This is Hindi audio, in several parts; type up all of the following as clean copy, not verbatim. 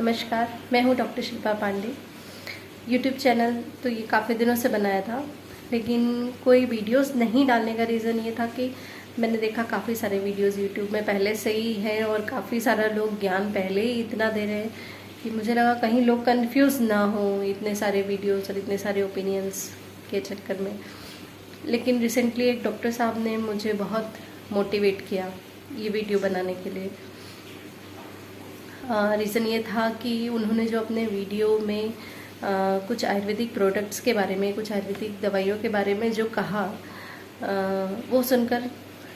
नमस्कार, मैं हूँ doctor Shilpa Pandey. YouTube channel तो ये काफ़ी दिनों से बनाया था, लेकिन कोई वीडियोस नहीं डालने का रीज़न ये था कि मैंने देखा काफ़ी सारे वीडियोस यूट्यूब में पहले से ही हैं और काफ़ी सारा लोग ज्ञान पहले ही इतना दे रहे हैं कि मुझे लगा कहीं लोग कंफ्यूज ना हो इतने सारे वीडियोस और इतने सारे ओपिनियंस के चक्कर में। लेकिन रिसेंटली एक डॉक्टर साहब ने मुझे बहुत मोटिवेट किया ये वीडियो बनाने के लिए। रीज़न ये था कि उन्होंने जो अपने वीडियो में कुछ आयुर्वेदिक प्रोडक्ट्स के बारे में, कुछ आयुर्वेदिक दवाइयों के बारे में जो कहा, वो सुनकर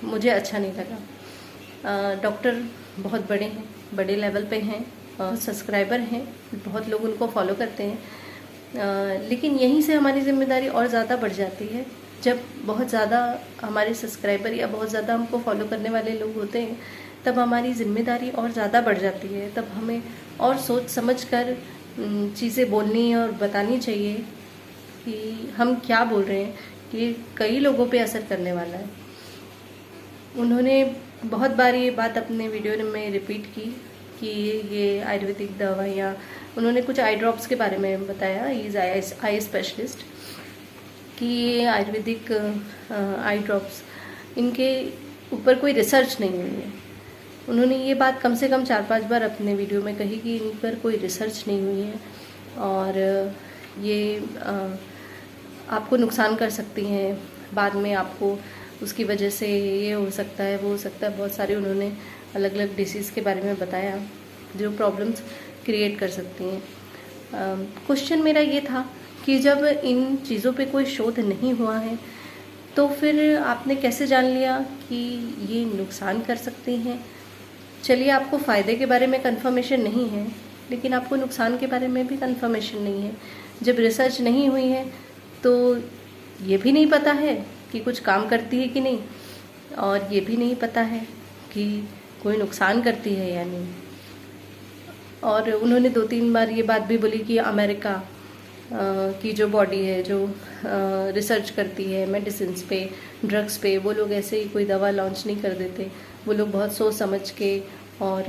मुझे अच्छा नहीं लगा। डॉक्टर बहुत बड़े हैं, बड़े लेवल पे हैं, सब्सक्राइबर हैं, बहुत लोग उनको फॉलो करते हैं, लेकिन यहीं से हमारी जिम्मेदारी और ज़्यादा बढ़ जाती है। जब बहुत ज़्यादा हमारे सब्सक्राइबर या बहुत ज़्यादा हमको फॉलो करने वाले लोग होते हैं, तब हमारी जिम्मेदारी और ज़्यादा बढ़ जाती है। तब हमें और सोच समझ कर चीज़ें बोलनी और बतानी चाहिए कि हम क्या बोल रहे हैं, कि कई लोगों पे असर करने वाला है। उन्होंने बहुत बार ये बात अपने वीडियो में रिपीट की कि ये आयुर्वेदिक दवाइयाँ, उन्होंने कुछ आई ड्रॉप्स के बारे में बताया, इज़ आई स्पेशलिस्ट, कि ये आयुर्वेदिक आई ड्रॉप्स, इनके ऊपर कोई रिसर्च नहीं हुई है। उन्होंने ये बात कम से कम 4-5 बार अपने वीडियो में कही कि इन पर कोई रिसर्च नहीं हुई है और ये आपको नुकसान कर सकती हैं, बाद में आपको उसकी वजह से ये हो सकता है, वो हो सकता है। बहुत सारे उन्होंने अलग अलग डिसीज़ के बारे में बताया जो प्रॉब्लम्स क्रिएट कर सकती हैं। क्वेश्चन मेरा ये था कि जब इन चीज़ों पे कोई शोध नहीं हुआ है तो फिर आपने कैसे जान लिया कि ये नुकसान कर सकती हैं? चलिए, आपको फ़ायदे के बारे में कंफर्मेशन नहीं है, लेकिन आपको नुकसान के बारे में भी कंफर्मेशन नहीं है। जब रिसर्च नहीं हुई है तो ये भी नहीं पता है कि कुछ काम करती है कि नहीं, और ये भी नहीं पता है कि कोई नुकसान करती है या नहीं। और उन्होंने 2-3 बार ये बात भी बोली कि अमेरिका की जो बॉडी है, जो रिसर्च करती है मेडिसिन्स पे, ड्रग्स पे, वो लोग ऐसे ही कोई दवा लॉन्च नहीं कर देते। वो लोग बहुत सोच समझ के और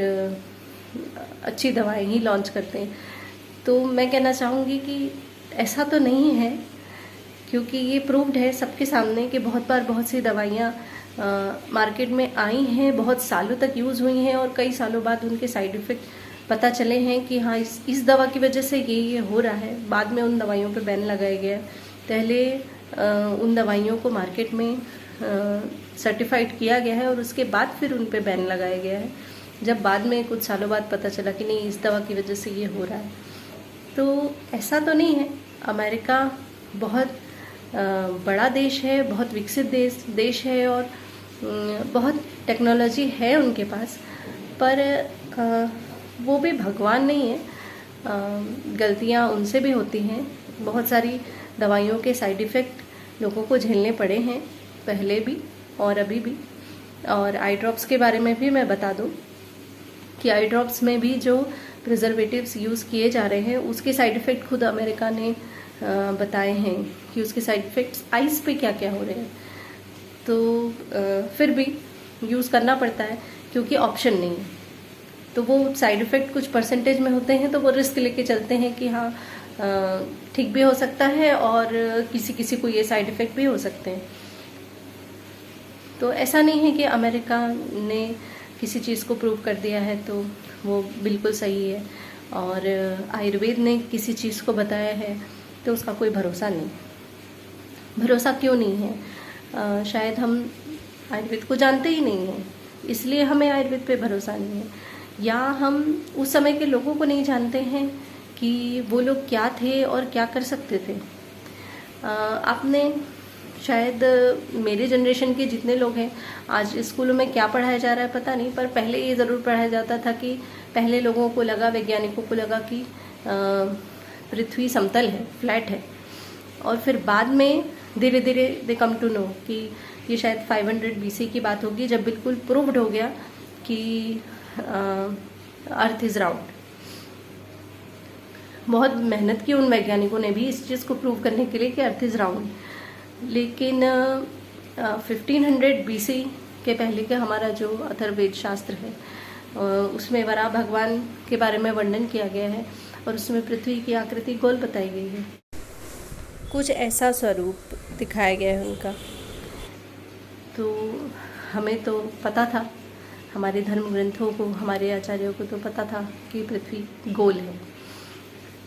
अच्छी दवाएं ही लॉन्च करते हैं। तो मैं कहना चाहूँगी कि ऐसा तो नहीं है, क्योंकि ये प्रूव्ड है सबके सामने कि बहुत बार बहुत सी दवाइयाँ मार्केट में आई हैं, बहुत सालों तक यूज़ हुई हैं और कई सालों बाद उनके साइड इफ़ेक्ट पता चले हैं कि हाँ, इस दवा की वजह से ये हो रहा है। बाद में उन दवाइयों पे बैन लगाया गया। पहले उन दवाइयों को मार्केट में सर्टिफाइड किया गया है और उसके बाद फिर उन पे बैन लगाया गया है, जब बाद में कुछ सालों बाद पता चला कि नहीं, इस दवा की वजह से ये हो रहा है। तो ऐसा तो नहीं है। अमेरिका बहुत बड़ा देश है, बहुत विकसित देश है और बहुत टेक्नोलॉजी है उनके पास, पर वो भी भगवान नहीं है। गलतियाँ उनसे भी होती हैं। बहुत सारी दवाइयों के साइड इफ़ेक्ट लोगों को झेलने पड़े हैं, पहले भी और अभी भी। और आई ड्रॉप्स के बारे में भी मैं बता दूं कि आई ड्रॉप्स में भी जो प्रिजर्वेटिव्स यूज़ किए जा रहे हैं, उसके साइड इफ़ेक्ट खुद अमेरिका ने बताए हैं कि उसके साइड इफ़ेक्ट्स आइस पे क्या क्या हो रहे हैं। तो फिर भी यूज़ करना पड़ता है क्योंकि ऑप्शन नहीं है। तो वो साइड इफ़ेक्ट कुछ परसेंटेज में होते हैं, तो वो रिस्क लेके चलते हैं कि हाँ, ठीक भी हो सकता है और किसी किसी को ये साइड इफ़ेक्ट भी हो सकते हैं। तो ऐसा नहीं है कि अमेरिका ने किसी चीज़ को प्रूव कर दिया है तो वो बिल्कुल सही है, और आयुर्वेद ने किसी चीज़ को बताया है तो उसका कोई भरोसा नहीं। भरोसा क्यों नहीं है? शायद हम आयुर्वेद को जानते ही नहीं हैं, इसलिए हमें आयुर्वेद पे भरोसा नहीं है, या हम उस समय के लोगों को नहीं जानते हैं कि वो लोग क्या थे और क्या कर सकते थे। आपने शायद, मेरे जनरेशन के जितने लोग हैं, आज स्कूलों में क्या पढ़ाया जा रहा है पता नहीं, पर पहले ये ज़रूर पढ़ाया जाता था कि पहले लोगों को लगा, वैज्ञानिकों को लगा कि पृथ्वी समतल है, फ्लैट है, और फिर बाद में धीरे धीरे दे कम टू नो कि ये शायद 500 BC की बात होगी, जब बिल्कुल प्रूव्ड हो गया कि अर्थ इज़ राउंड। बहुत मेहनत की उन वैज्ञानिकों ने भी इस चीज़ को प्रूव करने के लिए कि अर्थ इज़ राउंड, लेकिन 1500 BC के पहले का हमारा जो अथर्ववेद शास्त्र है, उसमें वराह भगवान के बारे में वर्णन किया गया है और उसमें पृथ्वी की आकृति गोल बताई गई है। कुछ ऐसा स्वरूप दिखाया गया है उनका। तो हमें तो पता था, हमारे धर्म ग्रंथों को, हमारे आचार्यों को तो पता था कि पृथ्वी गोल है,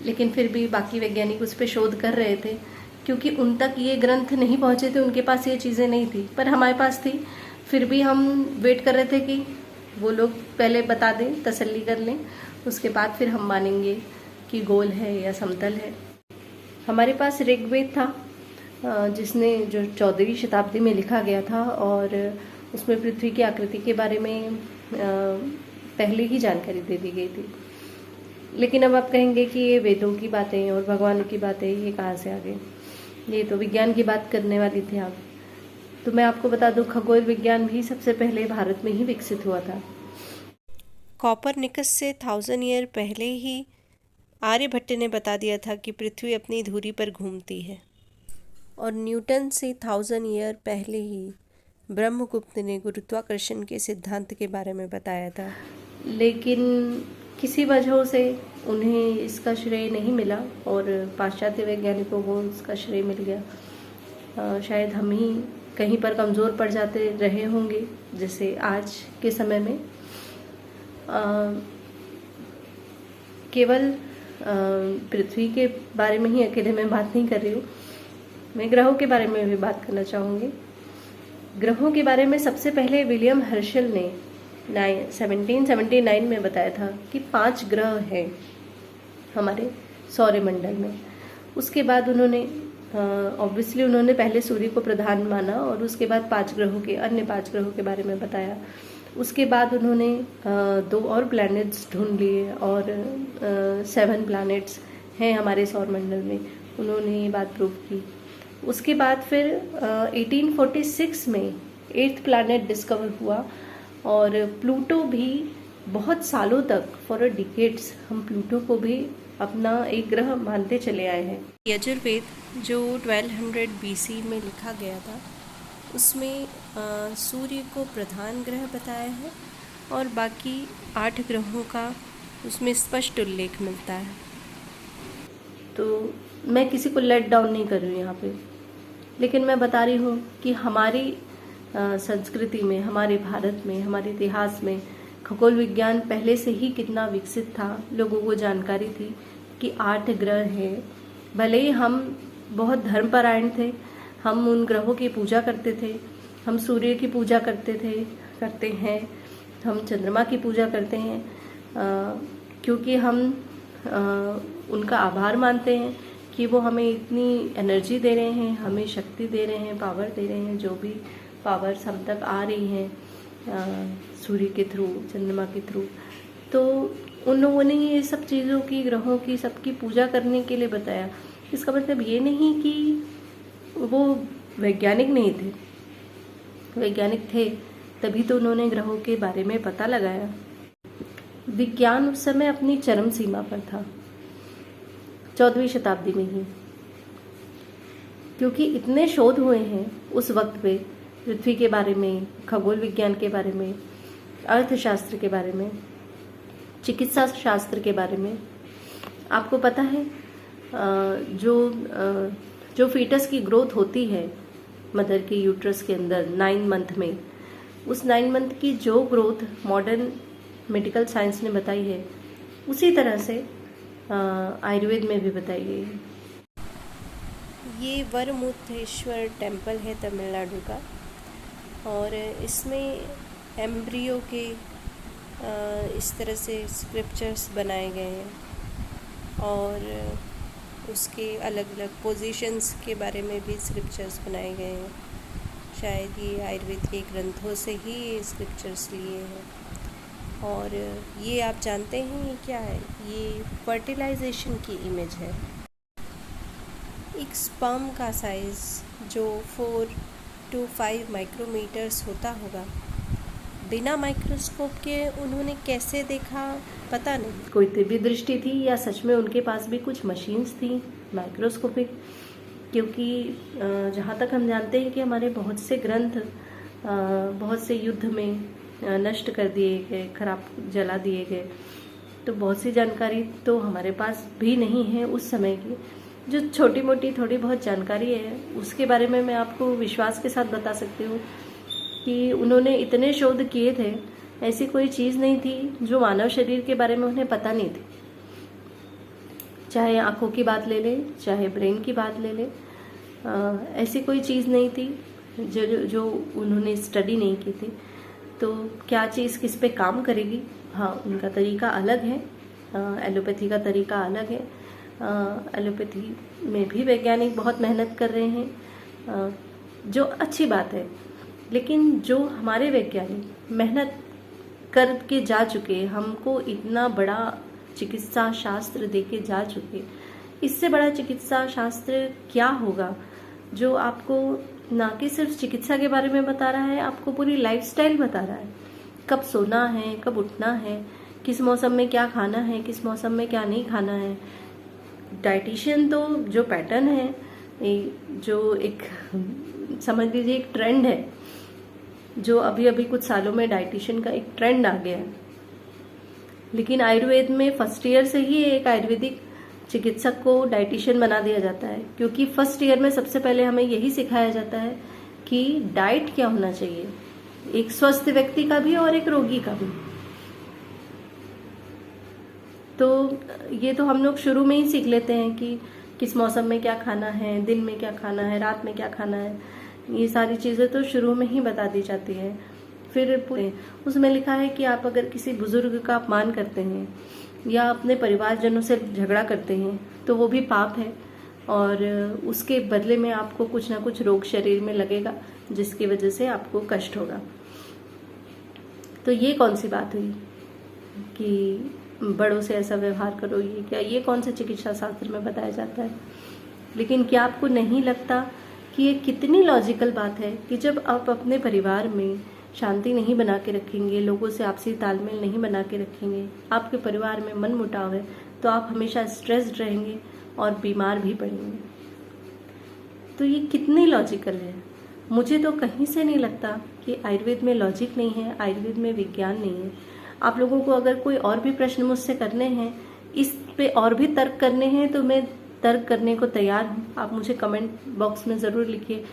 लेकिन फिर भी बाकी वैज्ञानिक उस पर शोध कर रहे थे, क्योंकि उन तक ये ग्रंथ नहीं पहुँचे थे, उनके पास ये चीज़ें नहीं थी, पर हमारे पास थी। फिर भी हम वेट कर रहे थे कि वो लोग पहले बता दें, तसल्ली कर लें, उसके बाद फिर हम मानेंगे कि गोल है या समतल है। हमारे पास ऋग्वेद था, जिसने जो 14वीं शताब्दी में लिखा गया था, और उसमें पृथ्वी की आकृति के बारे में पहले ही जानकारी दे दी गई थी। लेकिन अब आप कहेंगे कि ये वेदों की बातें और भगवानों की बातें ये कहाँ से आ गई, ये तो विज्ञान की बात करने वाली थी आप। तो मैं आपको बता दूं, खगोल विज्ञान भी सबसे पहले भारत में ही विकसित हुआ था। कॉपरनिकस से 1000 ईयर पहले ही आर्यभट्ट ने बता दिया था कि पृथ्वी अपनी धुरी पर घूमती है, और न्यूटन से 1000 ईयर पहले ही ब्रह्मगुप्त ने गुरुत्वाकर्षण के सिद्धांत के बारे में बताया था। लेकिन किसी वजहों से उन्हें इसका श्रेय नहीं मिला और पाश्चात्य वैज्ञानिकों को इसका श्रेय मिल गया। शायद हम ही कहीं पर कमज़ोर पड़ जाते रहे होंगे, जैसे आज के समय में केवल पृथ्वी के बारे में ही अकेले मैं बात नहीं कर रही हूँ, मैं ग्रहों के बारे में भी बात करना चाहूँगी। ग्रहों के बारे में सबसे पहले विलियम हर्शल ने 1779 में बताया था कि 5 ग्रह हैं हमारे सौरमंडल में। उसके बाद उन्होंने ऑब्वियसली उन्होंने पहले सूर्य को प्रधान माना और उसके बाद 5 ग्रहों के, अन्य 5 ग्रहों के बारे में बताया। उसके बाद उन्होंने 2 और प्लैनेट्स ढूंढ लिए और 7 प्लैनेट्स हैं हमारे सौरमंडल में, उन्होंने ये बात प्रूव की। उसके बाद फिर 1846 में 8th प्लैनेट डिस्कवर हुआ, और प्लूटो भी बहुत सालों तक, फॉर डिकेड्स, हम प्लूटो को भी अपना एक ग्रह मानते चले आए हैं। यजुर्वेद जो 1200 BC में लिखा गया था, उसमें सूर्य को प्रधान ग्रह बताया है और बाकी 8 ग्रहों का उसमें स्पष्ट उल्लेख मिलता है। तो मैं किसी को लेट डाउन नहीं कर रही हूँ यहाँ पे, लेकिन मैं बता रही हूँ कि हमारी संस्कृति में, हमारे भारत में, हमारे इतिहास में खगोल विज्ञान पहले से ही कितना विकसित था। लोगों को जानकारी थी कि 8 ग्रह हैं। भले ही हम बहुत धर्मपरायण थे, हम उन ग्रहों की पूजा करते थे, हम सूर्य की पूजा करते हैं, हम चंद्रमा की पूजा करते हैं, क्योंकि हम उनका आभार मानते हैं कि वो हमें इतनी एनर्जी दे रहे हैं, हमें शक्ति दे रहे हैं, पावर दे रहे हैं, जो भी पावर्स हम तक आ रही हैं सूर्य के थ्रू, चंद्रमा के थ्रू। तो उन लोगों ने ये सब चीज़ों की, ग्रहों की, सबकी पूजा करने के लिए बताया। इसका मतलब ये नहीं कि वो वैज्ञानिक नहीं थे, वैज्ञानिक थे, तभी तो उन्होंने ग्रहों के बारे में पता लगाया। विज्ञान उस समय अपनी चरम सीमा पर था, 14वीं शताब्दी में ही, क्योंकि इतने शोध हुए हैं उस वक्त पे पृथ्वी के बारे में, खगोल विज्ञान के बारे में, अर्थशास्त्र के बारे में, चिकित्सा शास्त्र के बारे में। आपको पता है जो फीटस की ग्रोथ होती है मदर के यूट्रस के अंदर 9 मंथ में, उस 9 मंथ की जो ग्रोथ मॉडर्न मेडिकल साइंस ने बताई है, उसी तरह से आयुर्वेद में भी बताई गई है। ये वरमुथेश्वर टेम्पल है तमिलनाडु का, और इसमें एम्ब्रियो के इस तरह से स्क्रिप्चर्स बनाए गए हैं, और उसके अलग अलग पोजीशंस के बारे में भी स्क्रिप्चर्स बनाए गए हैं। शायद ये आयुर्वेद के ग्रंथों से ही ये स्क्रिप्चर्स लिए हैं। और ये आप जानते हैं ये क्या है? ये फर्टिलाइजेशन की इमेज है। एक स्पर्म का साइज़ जो 4 to 5 माइक्रोमीटर्स होता होगा, बिना माइक्रोस्कोप के उन्होंने कैसे देखा पता नहीं। कोई दिव्य दृष्टि थी या सच में उनके पास भी कुछ मशीन्स थी माइक्रोस्कोपिक, क्योंकि जहाँ तक हम जानते हैं कि हमारे बहुत से ग्रंथ बहुत से युद्ध में नष्ट कर दिए गए, खराब जला दिए गए। तो बहुत सी जानकारी तो हमारे पास भी नहीं है उस समय की। जो छोटी मोटी थोड़ी बहुत जानकारी है उसके बारे में मैं आपको विश्वास के साथ बता सकती हूँ कि उन्होंने इतने शोध किए थे, ऐसी कोई चीज़ नहीं थी जो मानव शरीर के बारे में उन्हें पता नहीं थी। चाहे आँखों की बात ले ले, चाहे ब्रेन की बात ले ले, ऐसी कोई चीज़ नहीं थी जो उन्होंने स्टडी नहीं की थी। तो क्या चीज़ किस पे काम करेगी, हाँ उनका तरीका अलग है, एलोपैथी का तरीका अलग है। एलोपैथी में भी वैज्ञानिक बहुत मेहनत कर रहे हैं, जो अच्छी बात है। लेकिन जो हमारे वैज्ञानिक मेहनत करके जा चुके, हमको इतना बड़ा चिकित्सा शास्त्र देके जा चुके, इससे बड़ा चिकित्सा शास्त्र क्या होगा जो आपको ना कि सिर्फ चिकित्सा के बारे में बता रहा है, आपको पूरी लाइफस्टाइल बता रहा है। कब सोना है, कब उठना है, किस मौसम में क्या खाना है, किस मौसम में क्या नहीं खाना है। डाइटिशियन तो जो पैटर्न है, जो एक समझ लीजिए एक ट्रेंड है, जो अभी अभी कुछ सालों में डाइटिशियन का एक ट्रेंड आ गया है। लेकिन आयुर्वेद में फर्स्ट ईयर से ही एक आयुर्वेदिक चिकित्सक को डाइटिशियन बना दिया जाता है, क्योंकि फर्स्ट ईयर में सबसे पहले हमें यही सिखाया जाता है कि डाइट क्या होना चाहिए, एक स्वस्थ व्यक्ति का भी और एक रोगी का भी। तो ये तो हम लोग शुरू में ही सीख लेते हैं कि किस मौसम में क्या खाना है, दिन में क्या खाना है, रात में क्या खाना है। ये सारी चीज़ें तो शुरू में ही बता दी जाती है। फिर उसमें लिखा है कि आप अगर किसी बुजुर्ग का अपमान करते हैं या अपने परिवारजनों से झगड़ा करते हैं तो वो भी पाप है, और उसके बदले में आपको कुछ ना कुछ रोग शरीर में लगेगा जिसकी वजह से आपको कष्ट होगा। तो ये कौन सी बात हुई कि बड़ों से ऐसा व्यवहार करो, ये कौन से चिकित्सा शास्त्र में बताया जाता है। लेकिन क्या आपको नहीं लगता कि ये कितनी लॉजिकल बात है कि जब आप अपने परिवार में शांति नहीं बना के रखेंगे, लोगों से आपसी तालमेल नहीं बना के रखेंगे, आपके परिवार में मन मुटाव है, तो आप हमेशा स्ट्रेस्ड रहेंगे और बीमार भी पड़ेंगे। तो ये कितनी लॉजिकल है। मुझे तो कहीं से नहीं लगता कि आयुर्वेद में लॉजिक नहीं है, आयुर्वेद में विज्ञान नहीं है। आप लोगों को अगर कोई और भी प्रश्न मुझसे करने हैं, इस पे और भी तर्क करने हैं, तो मैं तर्क करने को तैयार हूँ। आप मुझे कमेंट बॉक्स में ज़रूर लिखिए,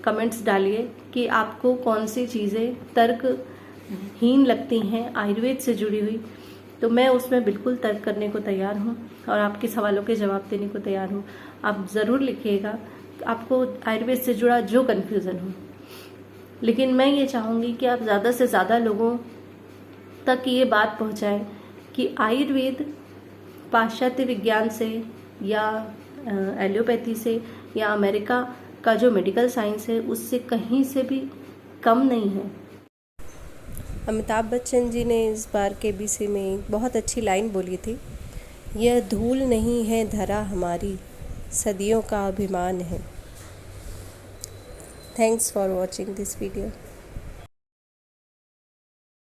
कमेंट्स डालिए कि आपको कौन सी चीज़ें तर्कहीन लगती हैं आयुर्वेद से जुड़ी हुई। तो मैं उसमें बिल्कुल तर्क करने को तैयार हूँ और आपके सवालों के जवाब देने को तैयार हूँ। आप ज़रूर लिखिएगा आपको आयुर्वेद से जुड़ा जो कन्फ्यूज़न हो। लेकिन मैं ये चाहूँगी कि आप ज़्यादा से ज़्यादा लोगों तक ये बात पहुँचाएं कि आयुर्वेद पाश्चात्य विज्ञान से या एलोपैथी से या अमेरिका का जो मेडिकल साइंस है उससे कहीं से भी कम नहीं है। अमिताभ बच्चन जी ने इस बार केबीसी में एक बहुत अच्छी लाइन बोली थी, यह धूल नहीं है धरा हमारी, सदियों का अभिमान है। Thanks for watching this video.